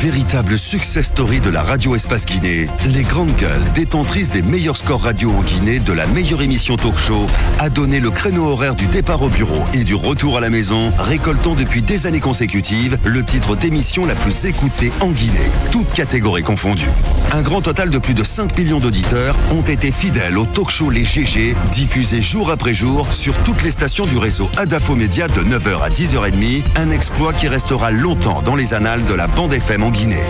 Véritable success story de la radio Espace Guinée, les grandes gueules, détentrices des meilleurs scores radio en Guinée, de la meilleure émission talk show, a donné le créneau horaire du départ au bureau et du retour à la maison, récoltant depuis des années consécutives le titre d'émission la plus écoutée en Guinée, toutes catégories confondues. Un grand total de plus de 5 millions d'auditeurs ont été fidèles au talk show Les GG, diffusé jour après jour sur toutes les stations du réseau Adafo Média de 9h à 10h30, un exploit qui restera longtemps dans les annales de la bande FM en Guinée.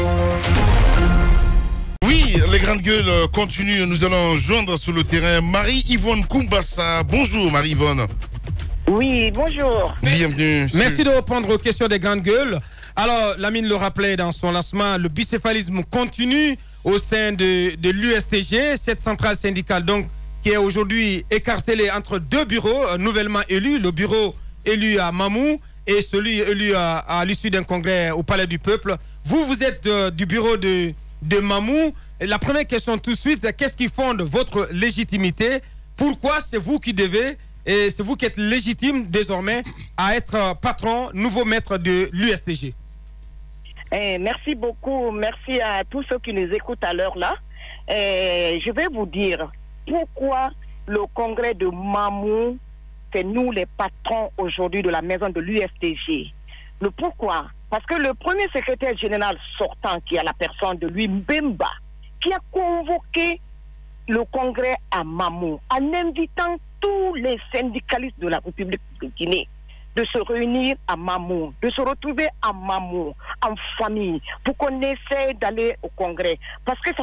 Oui, les grandes gueules continuent. Nous allons joindre sur le terrain Marie-Yvonne Koumbassa. Bonjour Marie-Yvonne. Oui, bonjour. Bienvenue. Merci de répondre aux questions des grandes gueules. Alors, Lamine le rappelait dans son lancement, le bicéphalisme continue au sein de l'USTG, cette centrale syndicale donc qui est aujourd'hui écartelée entre deux bureaux nouvellement élus, le bureau élu à Mamou et celui élu à l'issue d'un congrès au Palais du Peuple. Vous êtes du bureau de Mamou. La première question tout de suite, qu'est-ce qui fonde votre légitimité? Pourquoi c'est vous qui devez, et c'est vous qui êtes légitime désormais à être patron, nouveau maître de l'USTG? Merci beaucoup. Merci à tous ceux qui nous écoutent à l'heure là. Je vais vous dire pourquoi le congrès de Mamou, c'est nous les patrons aujourd'hui de la maison de l'USTG. Le pourquoi? Parce que le premier secrétaire général sortant, qui est la personne de Louis Mbemba, qui a convoqué le congrès à Mamou en invitant tous les syndicalistes de la République de Guinée de se réunir à Mamou, de se retrouver à Mamou, en famille, pour qu'on essaie d'aller au congrès. Parce que ça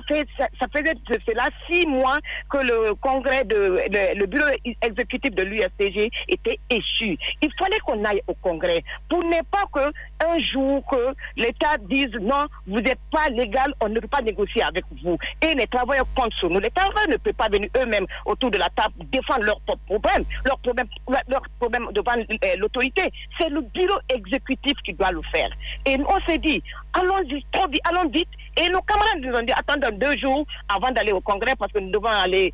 faisait là 6 mois que le congrès le bureau exécutif de l'USTG était échu. Il fallait qu'on aille au congrès pour ne pas qu'un jour que l'État dise non, vous n'êtes pas légal, on ne peut pas négocier avec vous. Et les travailleurs comptent sur nous. Les travailleurs ne peuvent pas venir eux-mêmes autour de la table défendre leurs problèmes, leurs problèmes devant l'autorité. C'est le bureau exécutif qui doit le faire. Et on s'est dit, allons-y, allons vite. Et nos camarades nous ont dit, attendons 2 jours avant d'aller au congrès parce que nous devons aller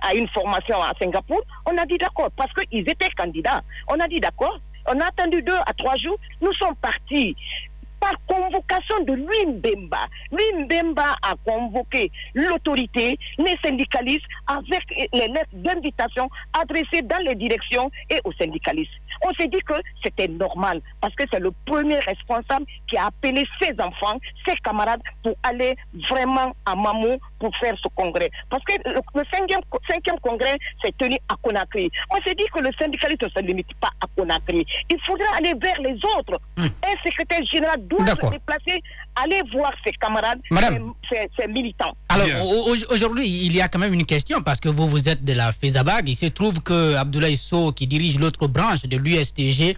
à une formation à Singapour. On a dit d'accord, parce qu'ils étaient candidats. On a dit d'accord. On a attendu 2 à 3 jours. Nous sommes partis par convocation de Louis Mbemba. Louis Mbemba a convoqué l'autorité, les syndicalistes, avec les lettres d'invitation adressées dans les directions et aux syndicalistes. On s'est dit que c'était normal, parce que c'est le premier responsable qui a appelé ses enfants, ses camarades, pour aller vraiment à Mamou pour faire ce congrès. Parce que le 5e congrès s'est tenu à Conakry. On s'est dit que le syndicalisme ne se limite pas à Conakry. Il faudra aller vers les autres. Un secrétaire général doit se déplacer, aller voir ses camarades, ses militants. Alors, aujourd'hui, il y a quand même une question, parce que vous êtes de la FESABAG. Il se trouve que Abdoulaye Sow, qui dirige l'autre branche de l'USTG,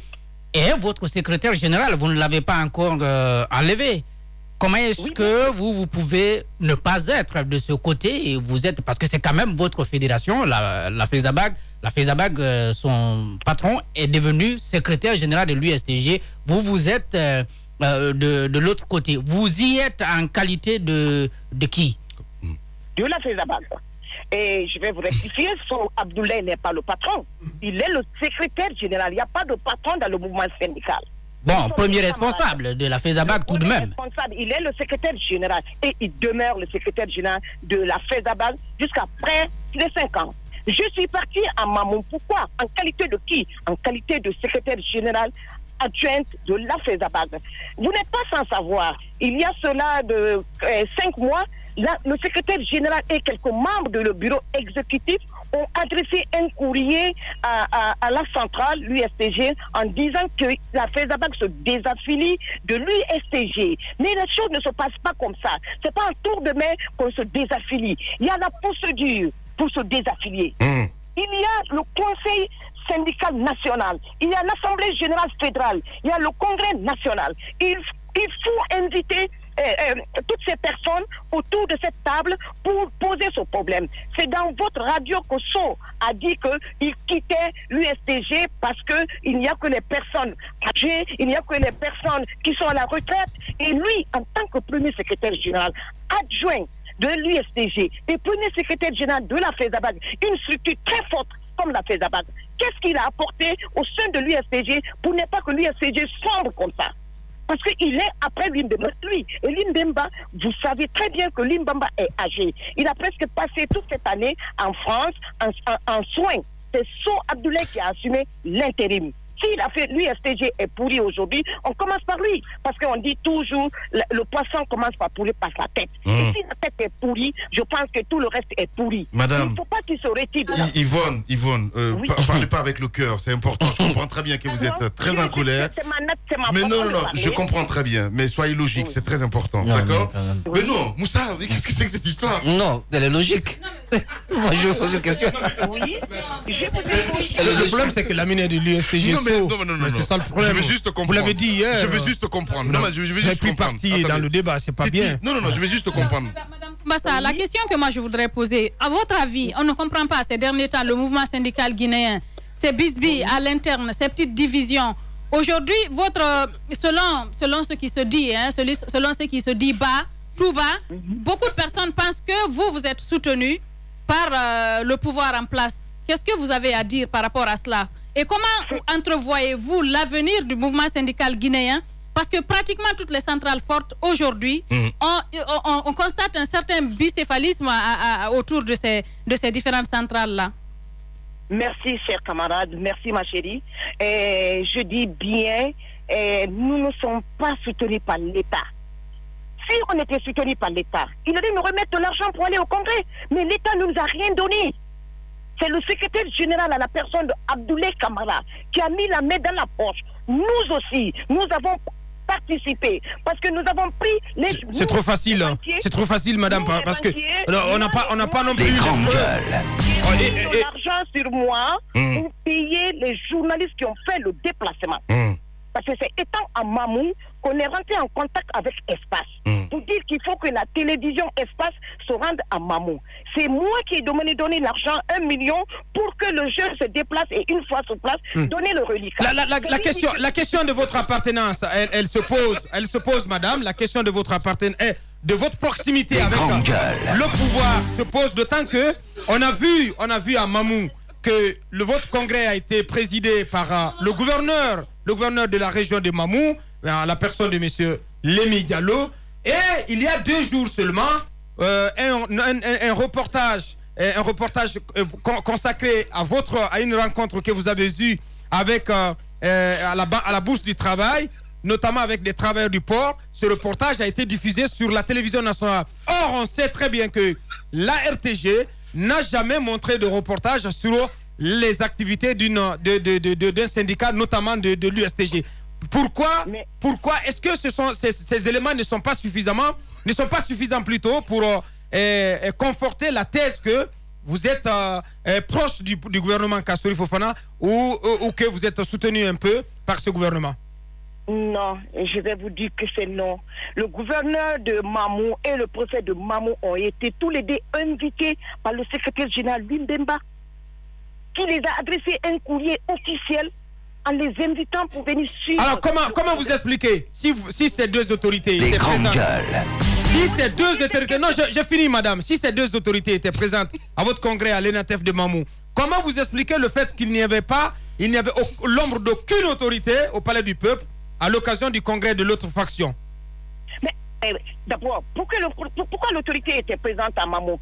est votre secrétaire général. Vous ne l'avez pas encore enlevé. Comment est-ce que vous pouvez ne pas être de ce côté et vous êtes, parce que c'est quand même votre fédération, la FESABAG. La FESABAG, son patron, est devenu secrétaire général de l'USTG. Vous êtes de l'autre côté. Vous y êtes en qualité de qui? De la FESABAG. Et je vais vous rectifier, son Abdoulaye n'est pas le patron. Il est le secrétaire général. Il n'y a pas de patron dans le mouvement syndical. Bon, premier responsable de la FESABAG tout de même. Il est le secrétaire général et il demeure le secrétaire général de la FESABAG jusqu'après les 5 ans. Je suis parti à Mamou. Pourquoi? En qualité de qui? En qualité de secrétaire général adjointe de la FESABAG. Vous n'êtes pas sans savoir, il y a cela de 5 mois, le secrétaire général et quelques membres de le bureau exécutif ont adressé un courrier à la centrale, l'USTG, en disant que la FESABAG se désaffilie de l'USTG. Mais les choses ne se passent pas comme ça. Ce n'est pas un tour de main qu'on se désaffilie. Il y a la procédure pour se désaffilier. Il y a le Conseil syndical national, il y a l'Assemblée générale fédérale, il y a le Congrès national. Il faut inviter toutes ces personnes autour de cette table pour poser ce problème. C'est dans votre radio que Sow a dit qu'il quittait l'USTG parce qu'il n'y a que les personnes âgées, il n'y a que les personnes qui sont à la retraite. Et lui, en tant que premier secrétaire général adjoint de l'USTG et premier secrétaire général de la FESABAG, une structure très forte comme la FESABAG, qu'est-ce qu'il a apporté au sein de l'USTG pour ne pas que l'USTG sombre comme ça? Parce qu'il est après Limbemba. Lui, et Limbemba, vous savez très bien que Limbemba est âgé. Il a presque passé toute cette année en France en soins. C'est So Abdoulaye qui a assumé l'intérim. S'il a fait l'USTG est pourri aujourd'hui, on commence par lui. Parce qu'on dit toujours, le poisson commence par pourrir par sa tête. Et si la tête est pourrie, je pense que tout le reste est pourri. Madame, il ne faut pas qu'il se retire. Yvonne, oui. Parlez pas avec le cœur, c'est important. Je comprends très bien que vous êtes très en colère. C'est ma note, c'est ma Mais non, parler. je comprends très bien. Mais soyez logique, c'est très important. D'accord? Mais non, Moussa, qu'est-ce que c'est que cette histoire? Non, elle est logique. Moi, je pose une question. Oui, Le problème, c'est que la mine est de l'USTG. Non, c'est ça le problème. Je veux juste comprendre. Vous l'avez dit hier. Je veux juste comprendre. Non, mais je veux juste plus comprendre. parti dans le débat, c'est pas bien. Non, je veux juste comprendre. Madame Kumbassa, la question que moi je voudrais poser, à votre avis, on ne comprend pas ces derniers temps le mouvement syndical guinéen, ces bisbilles à l'interne, ces petites divisions. Aujourd'hui, selon ce qui se dit, selon ce qui se dit tout bas, beaucoup de personnes pensent que vous êtes soutenu par le pouvoir en place. Qu'est-ce que vous avez à dire par rapport à cela? Et comment entrevoyez-vous l'avenir du mouvement syndical guinéen? Parce que pratiquement toutes les centrales fortes aujourd'hui, on constate un certain bicéphalisme autour de ces différentes centrales-là. Merci, chers camarades. Merci, ma chérie. Je dis bien, nous ne sommes pas soutenus par l'État. Si on était soutenus par l'État, il aurait nous remettre de l'argent pour aller au Congrès. Mais l'État ne nous a rien donné. C'est le secrétaire général à la personne d'Abdoulaye Camara qui a mis la main dans la poche. Nous aussi, nous avons participé parce que nous avons pris les... C'est trop facile, c'est trop facile, madame, parce que on n'a pas non plus... l'argent sur moi pour payer les journalistes qui ont fait le déplacement. Parce que c'est étant à Mamou qu'on est rentré en contact avec Espace. Pour dire qu'il faut que la télévision Espace se rende à Mamou. C'est moi qui ai donné l'argent, 1 million, pour que le jeune se déplace et une fois sur place, donner le reliquat. La question de votre appartenance, elle se pose, madame, la question de votre appartenance, de votre proximité avec le pouvoir se pose, d'autant que on a vu à Mamou que votre congrès a été présidé par le gouverneur de la région de Mamou, la personne de M. Lémi Diallo, et il y a 2 jours seulement, un reportage consacré à une rencontre que vous avez eue avec à la Bourse du Travail, notamment avec des travailleurs du port. Ce reportage a été diffusé sur la télévision nationale. Or, on sait très bien que la RTG n'a jamais montré de reportage sur les activités d'un syndicat, notamment de l'USTG. Pourquoi est-ce que ces éléments ne sont pas suffisants plutôt pour conforter la thèse que vous êtes proche du gouvernement Kassouri Fofana ou que vous êtes soutenu un peu par ce gouvernement? Non, je vais vous dire que c'est non. Le gouverneur de Mamou et le préfet de Mamou ont été tous les deux invités par le secrétaire général Limbemba, qui les a adressé un courrier officiel en les invitant pour venir suivre. Alors comment vous expliquez si ces 2 autorités étaient présentes? Si ces 2 autorités, non, je finis, madame. Si ces 2 autorités étaient présentes à votre congrès à l'ENATEF de Mamou, comment vous expliquez le fait qu'il n'y avait l'ombre d'aucune autorité au Palais du Peuple à l'occasion du congrès de l'autre faction? Mais d'abord, pourquoi l'autorité était présente à Mamou?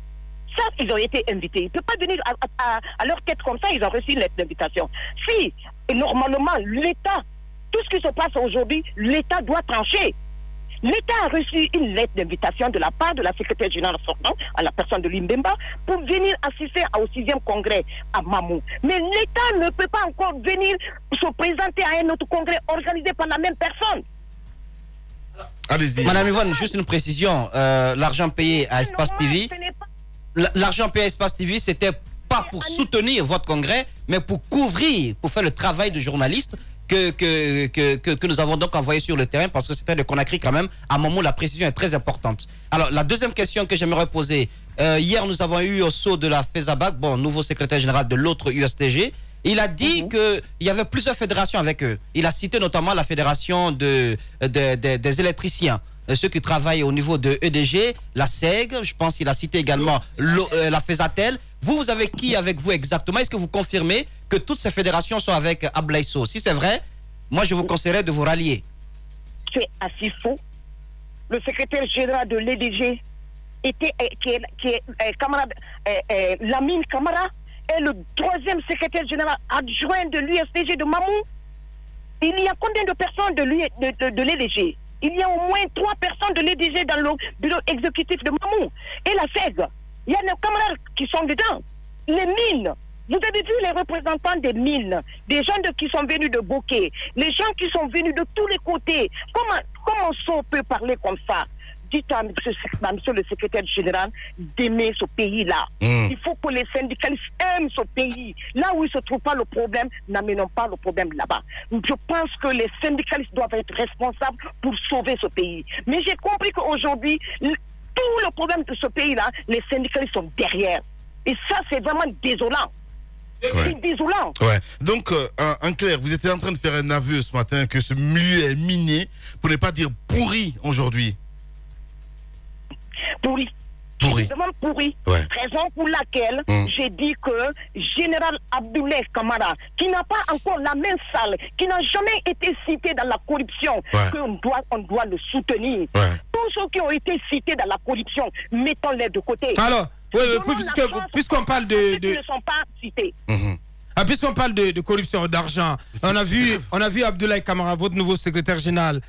Ça, ils ont été invités. Ils ne peuvent pas venir à leur tête comme ça, ils ont reçu une lettre d'invitation. Si, et normalement, l'État, tout ce qui se passe aujourd'hui, l'État doit trancher. L'État a reçu une lettre d'invitation de la part de la secrétaire générale sortante, à la personne de Limbemba, pour venir assister au 6e congrès à Mamou. Mais l'État ne peut pas encore venir se présenter à un autre congrès organisé par la même personne. Allez-y. Madame Yvonne, juste une précision. L'argent payé à Espace TV... L'argent payé à Espace TV, c'était pas pour soutenir votre congrès, mais pour couvrir, pour faire le travail de journaliste que nous avons donc envoyé sur le terrain, parce que c'était de Conakry quand même. À un moment, la précision est très importante. Alors, la deuxième question que j'aimerais poser. Hier, nous avons eu au saut de la FESABAC, nouveau secrétaire général de l'autre USTG. Il a dit qu'il y avait plusieurs fédérations avec eux. Il a cité notamment la fédération des électriciens. Ceux qui travaillent au niveau de EDG, la SEG, je pense qu'il a cité également la FESATEL. Vous avez qui avec vous exactement? Est-ce que vous confirmez que toutes ces fédérations sont avec Abdoulaye Sow? Si c'est vrai, moi je vous conseillerais de vous rallier. c'est assez faux. Le secrétaire général de l'EDG qui est camarade Lamine Camara, est le 3e secrétaire général adjoint de l'USTG de Mamou. Il y a combien de personnes de l'EDG? Il y a au moins 3 personnes de l'EDG dans le bureau exécutif de Mamou. Et la SEG, il y a nos camarades qui sont dedans. Les mines. Vous avez vu les représentants des mines, des gens qui sont venus de Bokeh, les gens qui sont venus de tous les côtés. Comment on peut parler comme ça? Dites à monsieur le secrétaire général d'aimer ce pays-là. Il faut que les syndicalistes aiment ce pays. Là où il ne se trouve pas le problème, n'amenons pas le problème là-bas. Je pense que les syndicalistes doivent être responsables pour sauver ce pays. Mais j'ai compris qu'aujourd'hui, tout le problème de ce pays-là, les syndicalistes sont derrière. Et ça, c'est vraiment désolant. Ouais. C'est désolant. Ouais. Donc, en clair, vous étiez en train de faire un aveu ce matin que ce milieu est miné, pour ne pas dire pourri aujourd'hui. Pourri. Pourri. Vraiment pourri. Ouais. Raison pour laquelle j'ai dit que Général Abdoulaye Camara, qui n'a pas encore la main sale, qui n'a jamais été cité dans la corruption, qu'on doit le soutenir. Ouais. Tous ceux qui ont été cités dans la corruption, mettons-les de côté. Alors, puisqu'on parle de... Ils ne sont pas cités. Puisqu'on parle de corruption, d'argent, on a vu Abdoulaye Camara, votre nouveau secrétaire général,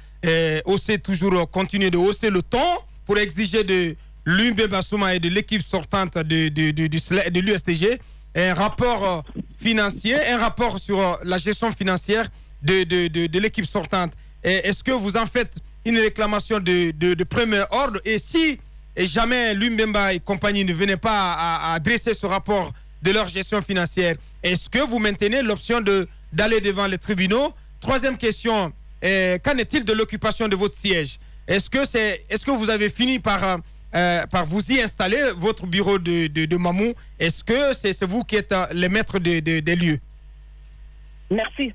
continuer de hausser le ton pour exiger de Lumbemba Souma et de l'équipe sortante de l'USTG un rapport financier, un rapport sur la gestion financière de l'équipe sortante. Est-ce que vous en faites une réclamation de premier ordre? Et si jamais Lumbemba et compagnie ne venaient pas à dresser ce rapport de leur gestion financière, est-ce que vous maintenez l'option d'aller devant les tribunaux? Troisième question, qu'en est-il de l'occupation de votre siège? Est-ce que vous avez fini par vous y installer, votre bureau de Mamou? Est-ce que c'est vous qui êtes les maîtres des lieux? Merci.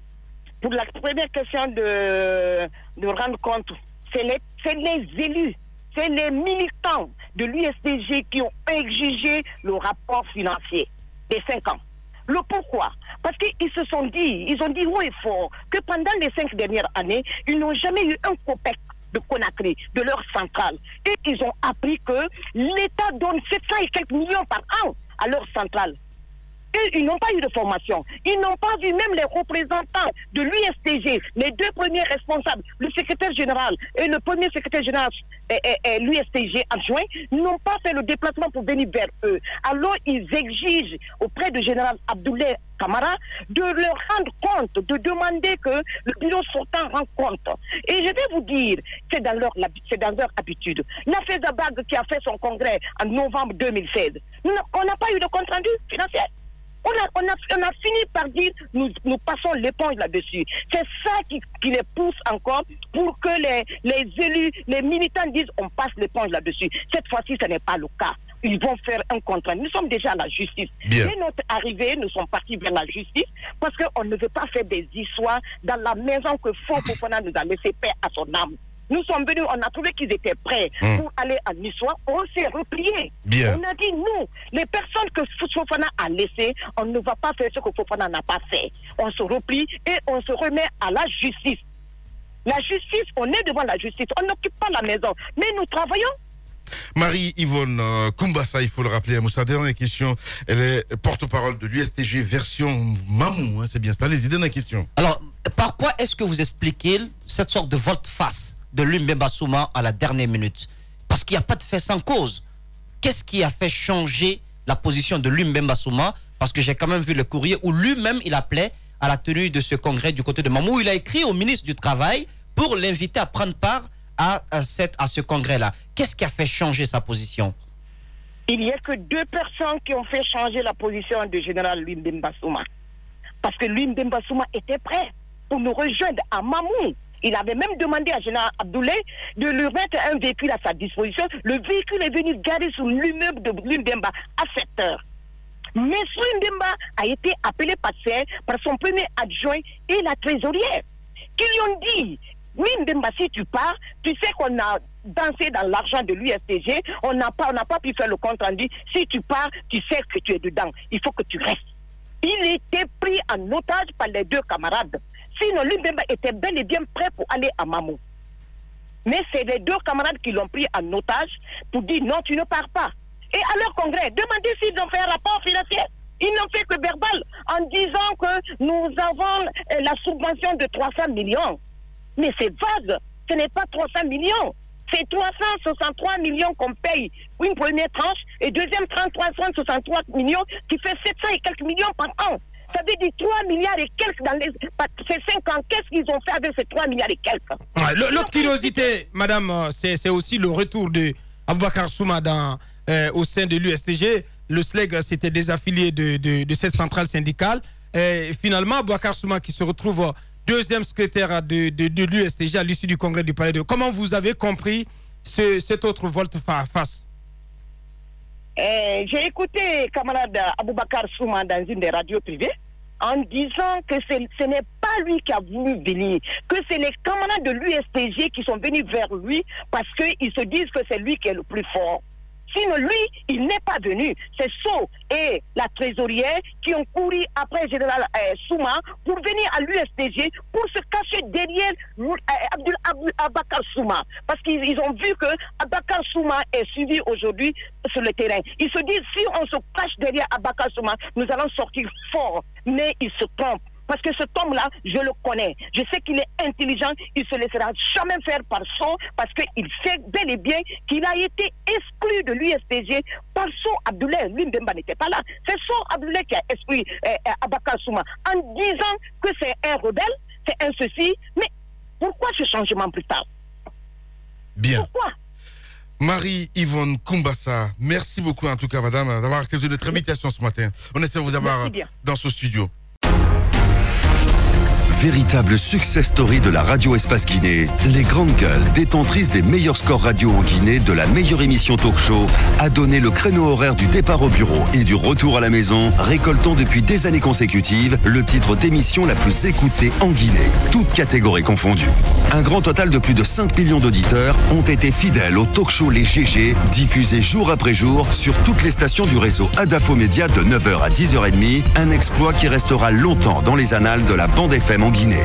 Pour la première question de rendre compte, c'est les élus, c'est les militants de l'USTG qui ont exigé le rapport financier des 5 ans. Le pourquoi? Parce qu'ils se sont dit, ils ont dit haut et fort que pendant les 5 dernières années, ils n'ont jamais eu un copec de Conakry, de leur centrale. Et ils ont appris que l'État donne 700 et quelques millions par an à leur centrale. Et ils n'ont pas eu de formation. Ils n'ont pas vu même les représentants de l'USTG, les 2 premiers responsables, le secrétaire général et le premier secrétaire général l'USTG adjoint, n'ont pas fait le déplacement pour venir vers eux. Alors ils exigent auprès du général Abdoulaye Camara de leur rendre compte, de demander que le bureau sortant rende compte. Et je vais vous dire, c'est dans leur habitude. La FESABAG qui a fait son congrès en novembre 2016, on n'a pas eu de compte rendu financier. On a fini par dire nous passons l'éponge là-dessus. C'est ça qui les pousse encore pour que les élus, les militants disent on passe l'éponge là-dessus. Cette fois-ci, ce n'est pas le cas. Ils vont faire un contrat. Nous sommes déjà à la justice. Dès notre arrivée, nous sommes partis vers la justice parce qu'on ne veut pas faire des histoires dans la maison que Fofana nous a laissé paix à son âme. Nous sommes venus, on a trouvé qu'ils étaient prêts pour aller en histoire. On s'est replié. On a dit, nous, les personnes que Fofana a laissées, on ne va pas faire ce que Fofana n'a pas fait. On se replie et on se remet à la justice. La justice, on est devant la justice. On n'occupe pas la maison. Mais nous travaillons. Marie-Yvonne Koumbassa, il faut le rappeler, à Moussa, dernière question, elle est porte-parole de l'USTG version Mamou, hein, c'est bien ça. Allez-y, dernière question. Alors, par quoi est-ce que vous expliquez cette sorte de volte-face de Lumbemba Souma à la dernière minute? Parce qu'il n'y a pas de fait sans cause. Qu'est-ce qui a fait changer la position de Lumbemba Souma? Parce que j'ai quand même vu le courrier où lui-même il appelait à la tenue de ce congrès du côté de Mamou. Il a écrit au ministre du Travail pour l'inviter à prendre part à ce congrès-là. Qu'est-ce qui a fait changer sa position? Il n'y a que 2 personnes qui ont fait changer la position du général Lumbemba Souma. Parce que Lumbemba Souma était prêt pour nous rejoindre à Mamou. Il avait même demandé à général Abdoulaye de lui mettre un véhicule à sa disposition. Le véhicule est venu garer sur l'immeuble de Lumbemba à 7 heures. Mais Lumbemba a été appelé par son premier adjoint et la trésorière, qui lui ont dit, Lumbemba, si tu pars, tu sais qu'on a dansé dans l'argent de l'USTG, on n'a pas pu faire le compte rendu. Si tu pars, tu sais que tu es dedans. Il faut que tu restes. Il était pris en otage par les 2 camarades. Sinon, Lumbemba était bel et bien prêt pour aller à Mamou. Mais c'est les 2 camarades qui l'ont pris en otage pour dire non, tu ne pars pas. Et à leur congrès, demandez s'ils ont fait un rapport financier. Ils n'ont fait que verbal en disant que nous avons la subvention de 300 millions. Mais c'est vague. Ce n'est pas 300 millions. C'est 363 millions qu'on paye pour une première tranche et deuxième tranche 363 millions qui fait 700 et quelques millions par an. Ça veut dire 3 milliards et quelques dans ces 5 ans. Qu'est-ce qu'ils ont fait avec ces 3 milliards et quelques? L'autre curiosité, madame, c'est aussi le retour de Aboubakar Souma au sein de l'USTG. Le SLEG s'était désaffilié de cette centrale syndicale. Et finalement, Aboubakar Souma qui se retrouve deuxième secrétaire de l'USTG à l'issue du congrès du Palais de... Comment vous avez compris cette autre volte-face? J'ai écouté camarade Aboubakar Souma dans une des radios privées en disant que ce n'est pas lui qui a voulu venir, que c'est les camarades de l'USTG qui sont venus vers lui parce qu'ils se disent que c'est lui qui est le plus fort. Sinon, lui, il n'est pas venu. C'est Sow et la trésorière qui ont couru après le général Souma pour venir à l'USTG pour se cacher derrière Aboubakar Souma. Parce qu'ils ont vu que Aboubakar Souma est suivi aujourd'hui sur le terrain. Ils se disent, si on se cache derrière Aboubakar Souma, nous allons sortir fort. Mais ils se trompent. Parce que cet homme-là, je le connais. Je sais qu'il est intelligent. Il ne se laissera jamais faire par Sow parce qu'il sait bel et bien qu'il a été exclu de l'USTG par Sow Abdoulaye. Lui, Mbemba n'était pas là. C'est Sow Abdoulaye qui a exclu Aboubakar Souma en disant que c'est un rebelle, c'est un ceci. Mais pourquoi ce changement plus tard? Bien. Pourquoi? Marie-Yvonne Koumbassa, merci beaucoup en tout cas, madame, d'avoir accepté notre invitation ce matin. On essaie de vous avoir dans ce studio. Véritable success story de la radio Espace Guinée, les grandes gueules, détentrices des meilleurs scores radio en Guinée de la meilleure émission talk show, a donné le créneau horaire du départ au bureau et du retour à la maison, récoltant depuis des années consécutives le titre d'émission la plus écoutée en Guinée, toutes catégories confondues. Un grand total de plus de 5 millions d'auditeurs ont été fidèles au talk show Les GG, diffusé jour après jour sur toutes les stations du réseau Adafo Média de 9h à 10h30, un exploit qui restera longtemps dans les annales de la bande FM en Guinée.